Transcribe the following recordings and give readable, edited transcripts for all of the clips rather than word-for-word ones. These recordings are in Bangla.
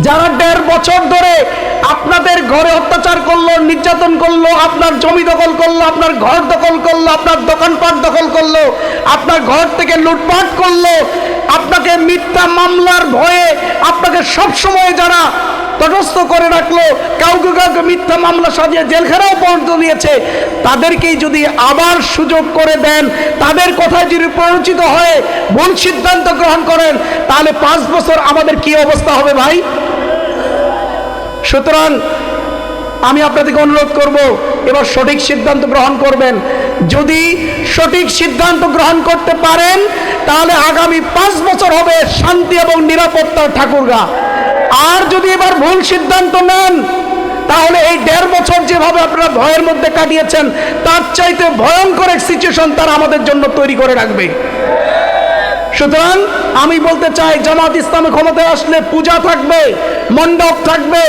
যারা 1.5 বছর ধরে আপনাদের ঘরে অত্যাচার করলো, নির্যাতন করলো, আপনার জমি দখল করলো, আপনার ঘর দখল করলো, আপনার দোকানপাট দখল করলো, আপনার ঘর থেকে লুটপাট করলো, আপনাকে মিথ্যা মামলার ভয়ে আপনাকে সব সময় যারা তটস্থ করে রাখলো, কাউকে কাউকে মিথ্যা মামলা সাজিয়ে জেলখানাও পর্যন্ত দিয়েছে, তাদেরকেই যদি আবার সুযোগ করে দেন, তাদের কথায় যদি প্ররোচিত হয়ে ভুল সিদ্ধান্ত গ্রহণ করেন, তাহলে 5 বছর আমাদের কি অবস্থা হবে ভাই? সুতরাং আমি আপনাদেরকে অনুরোধ করব, এবার সঠিক সিদ্ধান্ত গ্রহণ করবেন। যদি সঠিক সিদ্ধান্ত গ্রহণ করতে পারেন, তাহলে আগামী 5 বছর হবে শান্তি এবং নিরাপত্তার ঠাকুরগাঁ। আর যদি এবার ভুল সিদ্ধান্ত নেন, তাহলে এই 1.5 বছর যেভাবে আপনারা ভয়ের মধ্যে কাটিয়েছেন, তার চাইতে ভয়ঙ্কর এক সিচুয়েশন তারা আমাদের জন্য তৈরি করে রাখবে। সুতরাং আমি বলতে চাই, জামাত ইসলামী ক্ষমতায় আসলে পূজা থাকবে, মণ্ডপ থাকবে,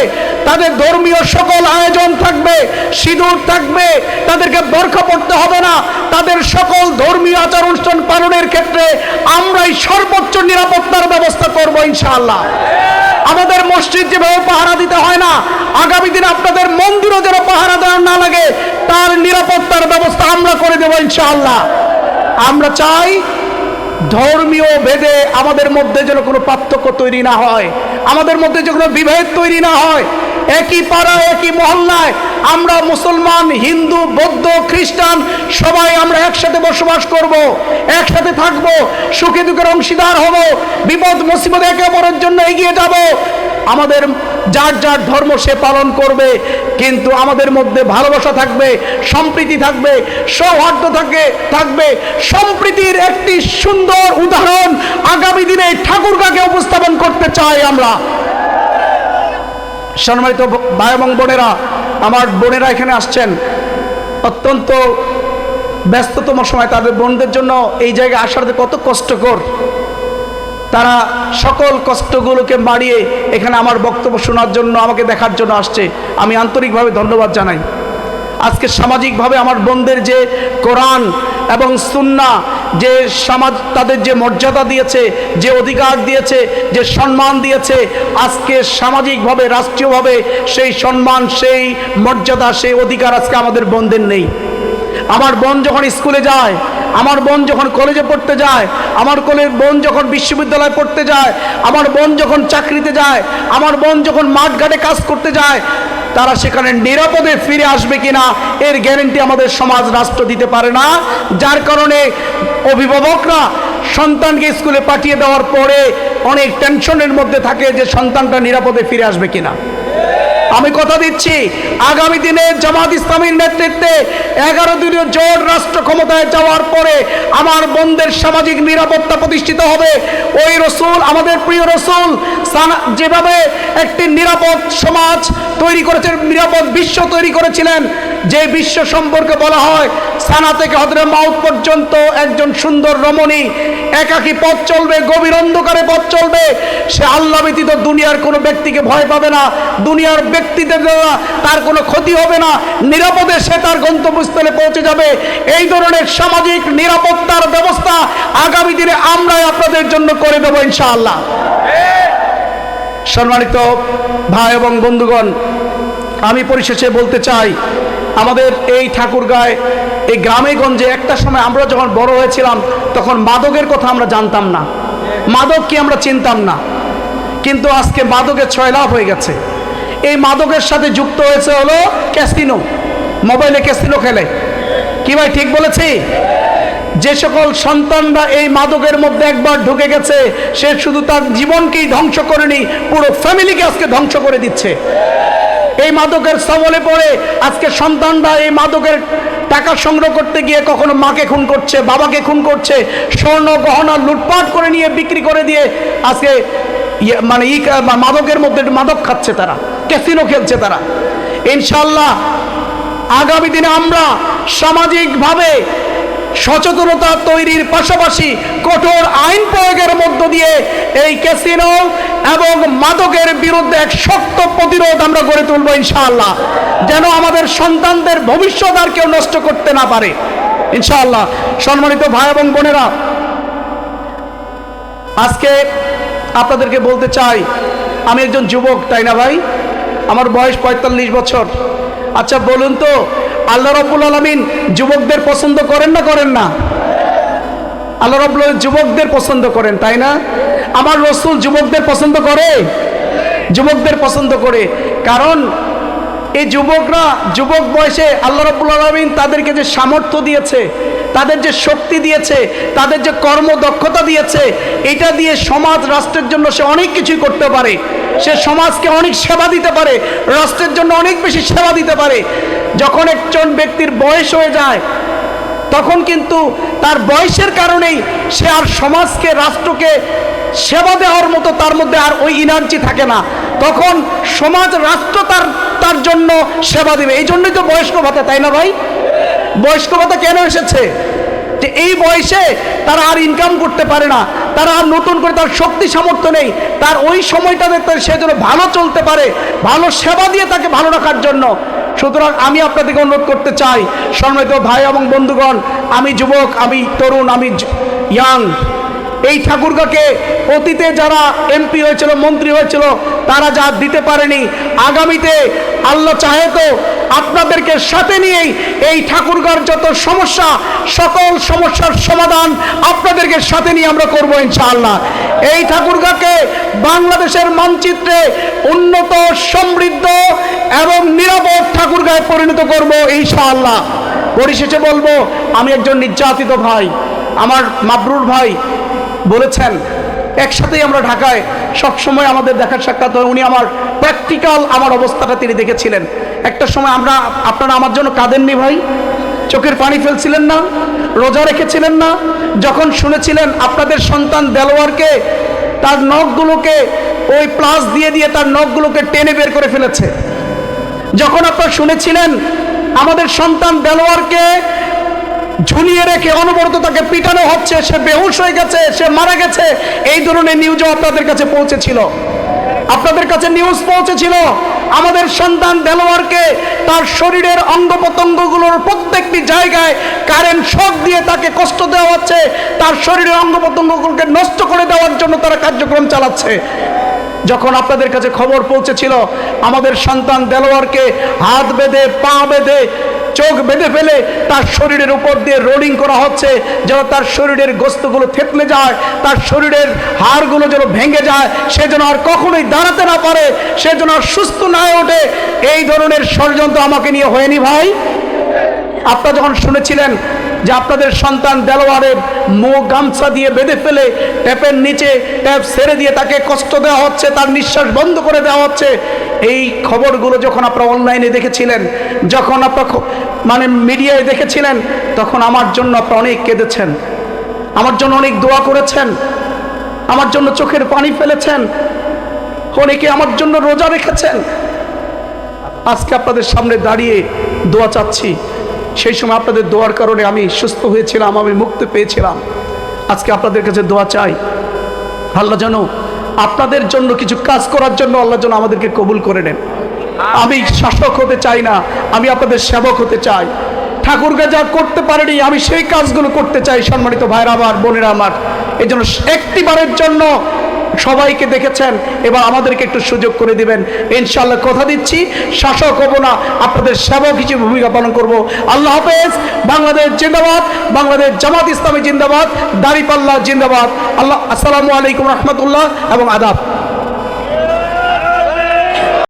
তাদের ধর্মীয় সকল আয়োজন থাকবে, সিঁদুর থাকবে, তাদেরকে বোরকা পড়তে হবে না, তাদের সকল ধর্মীয় আচার অনুষ্ঠান পালনের ক্ষেত্রে আমরাই সর্বোচ্চ নিরাপত্তার ব্যবস্থা করব ইনশাআল্লাহ। আমাদের মসজিদ যেভাবে পাহারা দিতে হয় না, আগামী দিনে আপনাদের মন্দিরও যেন পাহারা দেওয়া না লাগে, তার নিরাপত্তার ব্যবস্থা আমরা করে দেব ইনশাআল্লাহ। আমরা চাই ধর্মীয় ভেদে আমাদের মধ্যে যেন কোনো পার্থক্য তৈরি না হয়, আমাদের মধ্যে যেন কোনো বিভেদ তৈরি না হয়। একই পাড়ায়, একই মহল্লায় আমরা মুসলমান, হিন্দু, বৌদ্ধ, খ্রিস্টান সবাই আমরা একসাথে বসবাস করব, একসাথে থাকব, সুখে দুঃখের অংশীদার হব, বিপদ মুসিবত একে অপরের জন্য এগিয়ে যাব। আমাদের যার যার ধর্ম সে পালন করবে, কিন্তু আমাদের মধ্যে ভালোবাসা থাকবে, সম্প্রীতি থাকবে, সৌহার্দ্য থাকবে। সম্প্রীতির একটি সুন্দর উদাহরণ আগামী দিনে ঠাকুরগাঁকে উপস্থাপন করতে চাই আমরা। সম্মানিত ভাই এবং বোনেরা, আমার বোনেরা এখানে আসছেন, অত্যন্ত ব্যস্ততম সময়, তাদের বোনদের জন্য এই জায়গায় আসাতে কত কষ্টকর, তারা সকল কষ্টগুলোকে মারিয়ে এখানে আমার বক্তব্য শোনার জন্য, আমাকে দেখার জন্য আসছে। আমি আন্তরিকভাবে ধন্যবাদ জানাই। আজকে সামাজিকভাবে আমার বোনদের যে কোরআন এবং সুন্নাহ যে সমাজ তাদের যে মর্যাদা দিয়েছে, যে অধিকার দিয়েছে, যে সম্মান দিয়েছে, আজকে সামাজিকভাবে, রাষ্ট্রীয়ভাবে সেই সম্মান, সেই মর্যাদা, সেই অধিকার আজকে আমাদের বোনদের নেই। আমার বোন যখন স্কুলে যায়, আমার বোন যখন কলেজে পড়তে যায়, আমার বোন যখন বিশ্ববিদ্যালয়ে পড়তে যায়, আমার বোন যখন চাকরিতে যায়, আমার বোন যখন মাঠঘাটে কাজ করতে যায়, তারা সেখানে নিরাপদে ফিরে আসবে কিনা এর গ্যারান্টি আমাদের সমাজ, রাষ্ট্র দিতে পারে না। যার কারণে অভিভাবকরা সন্তানকে স্কুলে পাঠিয়ে দেওয়ার পরে অনেক টেনশনের মধ্যে থাকে যে সন্তানটা নিরাপদে ফিরে আসবে কিনা। আমি কথা দিচ্ছি, আগামী দিনে জামাত ইসলামীর নেতৃত্বে 11 দলীয় জোট রাষ্ট্র ক্ষমতায় যাওয়ার পরে আমার বোনদের সামাজিক নিরাপত্তা প্রতিষ্ঠিত হবে। ওই রসুল, আমাদের প্রিয় রসুল যেভাবে একটি নিরাপদ সমাজ তৈরি করেছেন, নিরাপদ বিশ্ব তৈরি করেছিলেন, যে বিশ্ব সম্পর্কে বলা হয় সানা থেকে হযরত মাউত পর্যন্ত একজন সুন্দর রমণী একাকী পথ চলবে, গভীর অন্ধকারে পথ চলবে, সে আল্লাহ ব্যতীত দুনিয়ার কোনো ব্যক্তিকে ভয় পাবে না, দুনিয়ার ব্যক্তিদের দ্বারা তার কোনো ক্ষতি হবে না, নিরাপদে সে তার গন্তব্যস্থলে পৌঁছে যাবে। এই ধরনের সামাজিক নিরাপত্তার ব্যবস্থা আগামী দিনে আমরাই আপনাদের জন্য করে দেব ইনশাআল্লাহ। সম্মানিত ভাই এবং বন্ধুগণ, আমি পরিশেষে বলতে চাই, আমাদের এই ঠাকুরগাঁয়, এই গ্রামে গঞ্জে একটা সময় আমরা যখন বড় হয়েছিলাম তখন মাদকের কথা আমরা জানতাম না, মাদক কি আমরা চিনতাম না, কিন্তু আজকে মাদকের ছয়লাভ হয়ে গেছে। এই মাদকের সাথে যুক্ত হয়েছে হলো ক্যাসিনো, মোবাইলে ক্যাসিনো খেলে। কি ভাই ঠিক বলেছি? যে সকল সন্তানরা এই মাদকের মধ্যে একবার ঢুকে গেছে, সে শুধু তার জীবনকেই ধ্বংস করেনি, পুরো ফ্যামিলিকে আজকে ধ্বংস করে দিচ্ছে। এই মাদকের সবলে পড়ে আজকে সন্তানরা এই মাদকের টাকা সংগ্রহ করতে গিয়ে কখনো মাকে খুন করছে, বাবাকে খুন করছে, স্বর্ণ গহনা লুটপাট করে নিয়ে বিক্রি করে দিয়ে আজকে মানে মাদকের মধ্যে মাদক খাচ্ছে, তারা ক্যাসিনো খেলছে তারা। ইনশাআল্লাহ আগামী দিনে আমরা সামাজিকভাবে সচেতনতা তৈরির পাশাপাশি কঠোর আইন প্রয়োগের মধ্য দিয়ে এই ক্যাসিনো এবং মাদকের বিরুদ্ধে এক শক্ত প্রতিরোধ আমরা গড়ে তুলব ইনশাআল্লাহ, যেন আমাদের সন্তানদের ভবিষ্যৎ আর কেউ নষ্ট করতে না পারে ইনশাআল্লাহ। সম্মানিত ভাই এবং বোনেরা, আজকে আপনাদেরকে বলতে চাই, আমি একজন যুবক, তাই না ভাই? আমার বয়স ৪৫ বছর। আচ্ছা বলুন তো, আল্লাহ রাব্বুল আলামিন যুবকদের পছন্দ করেন না করেন না? আল্লাহ রাব্বুল আলামিন যুবকদের পছন্দ করেন, তাই না? আমার রাসূল যুবকদের পছন্দ করে, যুবকদের পছন্দ করে। কারণ এই যুবকরা যুবক বয়সে আল্লাহ রাব্বুল আলামিন তাদেরকে যে সামর্থ্য দিয়েছে, তাদের যে শক্তি দিয়েছে, তাদের যে কর্মদক্ষতা দিয়েছে, এটা দিয়ে সমাজ রাষ্ট্রের জন্য সে অনেক কিছুই করতে পারে। সে সমাজকে অনেক সেবা দিতে পারে, রাষ্ট্রের জন্য অনেক বেশি সেবা দিতে পারে। যখন একজন ব্যক্তির বয়স হয়ে যায় তখন কিন্তু তার বয়সের কারণেই সে আর সমাজকে, রাষ্ট্রকে সেবা দেওয়ার মতো তার মধ্যে আর ওই এনার্জি থাকে না। তখন সমাজ, রাষ্ট্র তার জন্য সেবা দিবে। এই জন্যই তো বয়স্ক ভাতা, তাই না ভাই? বয়স্ক ভাতা কেন এসেছে? যে এই বয়সে তারা আর ইনকাম করতে পারে না, তারা আর নতুন করে, তার শক্তি সামর্থ্য নেই, তার ওই সময়টাতে সে যেন ভালো চলতে পারে, ভালো সেবা দিয়ে তাকে ভালো রাখার জন্য। সুতরাং আমি আপনাদেরকে অনুরোধ করতে চাই, সম্মানিত ভাই এবং বন্ধুগণ, আমি যুবক, আমি তরুণ, আমি ইয়াং, এই ঠাকুরগাঁকে অতীতে যারা এমপি হয়েছিল, মন্ত্রী হয়েছিল, তারা যা দিতে পারেনি, আগামীতে আল্লাহ চাহে তো আপনাদেরকে সাথে নিয়েই এই ঠাকুরগাঁর যত সমস্যা, সকল সমস্যার সমাধান আপনাদেরকে সাথে নিয়ে আমরা করব ইনশাআল্লাহ। এই ঠাকুরগাঁকে বাংলাদেশের মানচিত্রে উন্নত, সমৃদ্ধ এবং নিরাপদ ঠাকুরগাঁয়ে পরিণত করব ইনশাআল্লাহ। পরিশেষে বলবো, আমি একজন নির্যাতিত ভাই, আমার মাবরুর ভাই বলেছেন, একসাথেই আমরা ঢাকায় সবসময় আমাদের দেখার সাক্ষাৎ হয়। উনি আমার প্র্যাকটিক্যাল আমার অবস্থাটা তিনি দেখেছিলেন। একটা সময় আপনারা আমার জন্য কাঁদেননি ভাই? চোখের পানি ফেলছিলেন না? রোজা রেখেছিলেন না? যখন শুনেছিলেন আপনাদের সন্তান দেলোয়ারকে তার নখগুলোকে ওই প্লাস দিয়ে দিয়ে তার নখগুলোকে টেনে বের করে ফেলেছে, যখন আপনারা শুনেছিলেন আমাদের সন্তান দেলোয়ারকে ঝুলিয়ে রেখে অনবরত তাকে পিটানো হচ্ছে, সে বেহুশ হয়ে গেছে, সে মারা গেছে, এই ধরনের নিউজও আপনাদের কাছে পৌঁছেছিল, আপনাদের কাছে নিউজ পৌঁছেছিল। আমাদের সন্তান দেলোয়ারকে তার শরীরের অঙ্গ প্রত্যঙ্গগুলোর প্রত্যেকটি জায়গায় কারেন্ট শক দিয়ে তাকে কষ্ট দেওয়া হচ্ছে, তার শরীরের অঙ্গ প্রত্যঙ্গগুলোকে নষ্ট করে দেওয়ার জন্য তারা কার্যক্রম চালাচ্ছে। যখন আপনাদের কাছে খবর পৌঁছেছিল আমাদের সন্তান দেলোয়ারকে হাত বেঁধে, পা বেঁধে, চোখ বেঁধে ফেলে তার শরীরের উপর দিয়ে রোলিং করা হচ্ছে, যেন তার শরীরের গোস্তগুলো থেতলে যায়, তার শরীরের হাড়গুলো যেন ভেঙে যায়, সে যেন আর কখনোই দাঁড়াতে না পারে, সে যেন আর সুস্থ না ওঠে, এই ধরনের ষড়যন্ত্র আমাকে নিয়ে হয়নি ভাই? আপনারা যখন শুনেছিলেন যে আপনাদের সন্তান দেলোয়ারের মুখ গামছা দিয়ে বেঁধে ফেলে ট্যাপের নিচে ট্যাপ ছেড়ে দিয়ে তাকে কষ্ট দেওয়া হচ্ছে, তার নিঃশ্বাস বন্ধ করে দেওয়া হচ্ছে, এই খবরগুলো যখন আপনারা অনলাইনে দেখেছিলেন, যখন আপনারা মিডিয়ায় দেখেছিলেন, তখন আমার জন্য আপনারা অনেক কেঁদেছেন, আমার জন্য অনেক দোয়া করেছেন, আমার জন্য চোখের পানি ফেলেছেন, অনেকে আমার জন্য রোজা রেখেছেন। আজকে আপনাদের সামনে দাঁড়িয়ে দোয়া চাচ্ছি। সেই সময় আপনাদের দোয়ার কারণে আমি সুস্থ হয়েছিলাম, আমি মুক্তি পেয়েছিলাম। আজকে আপনাদের কাছে দোয়া চাই, আল্লাহ যেন আপনাদের জন্য কিছু কাজ করার জন্য আল্লাহ যেন আমাদেরকে কবুল করে নেন। আমি শাসক হতে চাই না, আমি আপনাদের সেবক হতে চাই। ঠাকুরগাঁ যা করতে পারেনি আমি সেই কাজগুলো করতে চাই। সম্মানিত ভাইরা আমার, বোনেরা আমার, এই জন্য একটিবারের জন্য সবাইকে দেখেছেন, এবার আমাদেরকে একটু সুযোগ করে দিবেন ইনশাআল্লাহ। কথা দিচ্ছি, শাসক হব না, আপনাদের সেবক হিসেবে ভূমিকা পালন করব। আল্লাহ হাফেজ। বাংলাদেশ জিন্দাবাদ, বাংলাদেশ জামাত ইসলামী জিন্দাবাদ, দাঁড়িপাল্লা জিন্দাবাদ। আল্লাহ, আসসালামু আলাইকুম রহমতুল্লাহ এবং আদাব।